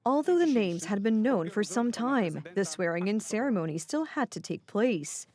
Although the names had been known for some time, the swearing-in ceremony still had to take place.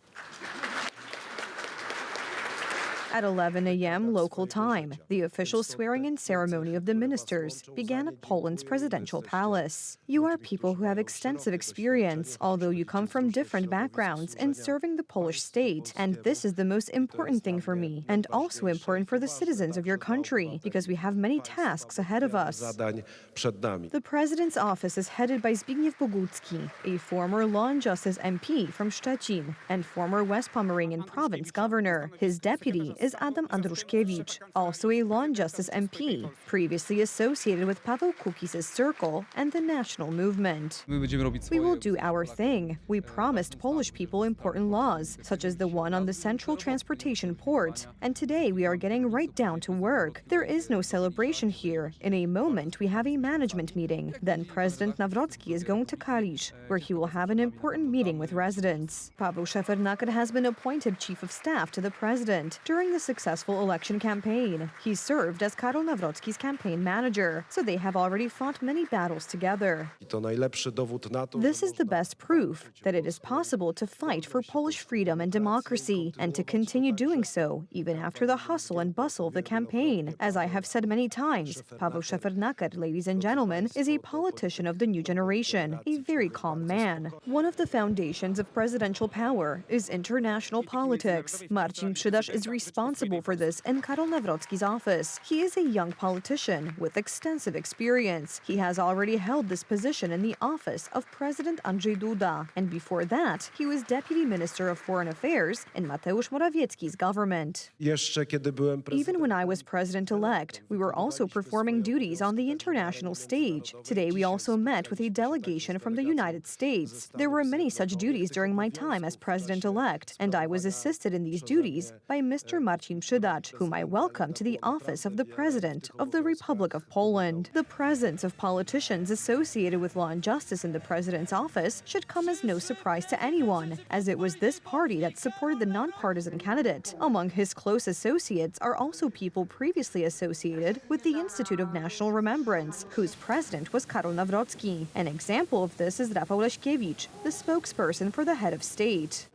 At 11 a.m. local time, the official swearing-in ceremony of the ministers began at Poland's presidential palace. You are people who have extensive experience, although you come from different backgrounds, in serving the Polish state. And this is the most important thing for me, and also important for the citizens of your country, because we have many tasks ahead of us. The president's office is headed by Zbigniew Bogucki, a former Law and Justice MP from Szczecin and former West Pomeranian province governor. His deputy is Adam Andruszkiewicz, also a Law and Justice MP, previously associated with Paweł Kukiz's circle and the national movement. We will do our thing. We promised Polish people important laws, such as the one on the central transportation port, and today we are getting right down to work. There is no celebration here. In a moment, we have a management meeting. Then President Nawrocki is going to Kalisz, where he will have an important meeting with residents. Paweł Szefernaker has been appointed chief of staff to the president during the successful election campaign. He served as Karol Nawrocki's campaign manager, so they have already fought many battles together. This is the best proof that it is possible to fight for Polish freedom and democracy, and to continue doing so even after the hustle and bustle of the campaign. As I have said many times, Paweł Szefernaker, ladies and gentlemen, is a politician of the new generation, a very calm man. One of the foundations of presidential power is international politics. Marcin Przydasz is responsible for this in Karol Nawrocki's office. He is a young politician with extensive experience. He has already held this position in the office of President Andrzej Duda, and before that, he was Deputy Minister of Foreign Affairs in Mateusz Morawiecki's government. Even when I was president-elect, we were also performing duties on the international stage. Today, we also met with a delegation from the United States. There were many such duties during my time as president-elect, and I was assisted in these duties by Mr. Marcin Przydasz, whom I welcome to the office of the President of the Republic of Poland. The presence of politicians associated with law and justice in the President's office should come as no surprise to anyone, as it was this party that supported the nonpartisan candidate. Among his close associates are also people previously associated with the Institute of National Remembrance, whose president was Karol Nawrocki. An example of this is Rafał Leśkiewicz, the spokesperson for the head of state.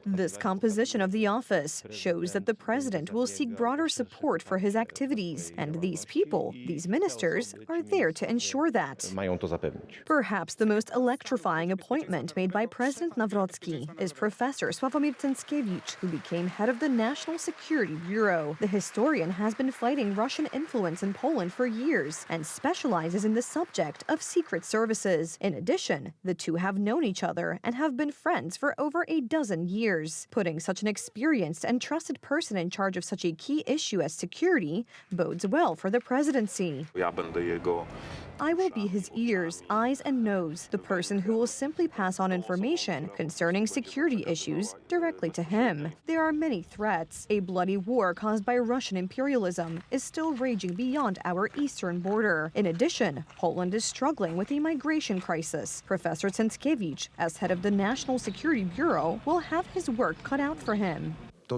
This composition of the office shows that the president will seek broader support for his activities, and these people, these ministers, are there to ensure that. Perhaps the most electrifying appointment made by President Nawrocki is Professor Sławomir Cęckiewicz, who became head of the National Security Bureau. The historian has been fighting Russian influence in Poland for years and specializes in the subject of secret services. In addition, the two have known each other and have been friends for over a dozen years. Putting such an experienced and trusted person in charge of such a key issue as security bodes well for the presidency. I will be his ears, eyes, and nose, the person who will simply pass on information concerning security issues directly to him. There are many threats. A bloody war caused by Russian imperialism is still raging beyond our eastern border. In addition, Poland is struggling with a migration crisis. Professor Cęckiewicz, as head of the National Security Bureau, will have his work cut out for him. He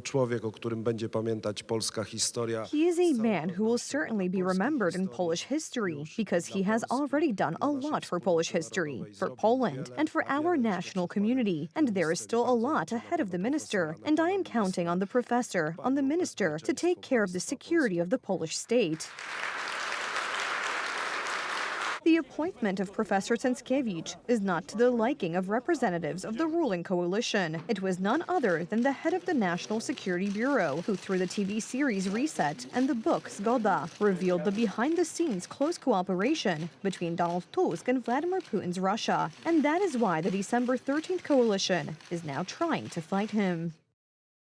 is a man who will certainly be remembered in Polish history because he has already done a lot for Polish history, for Poland, and for our national community. And there is still a lot ahead of the minister, and I am counting on the professor, on the minister, to take care of the security of the Polish state. The appointment of Professor Cęckiewicz is not to the liking of representatives of the ruling coalition. It was none other than the head of the National Security Bureau, who through the TV series Reset and the book Zgoda revealed the behind-the-scenes close cooperation between Donald Tusk and Vladimir Putin's Russia. And that is why the December 13th coalition is now trying to fight him.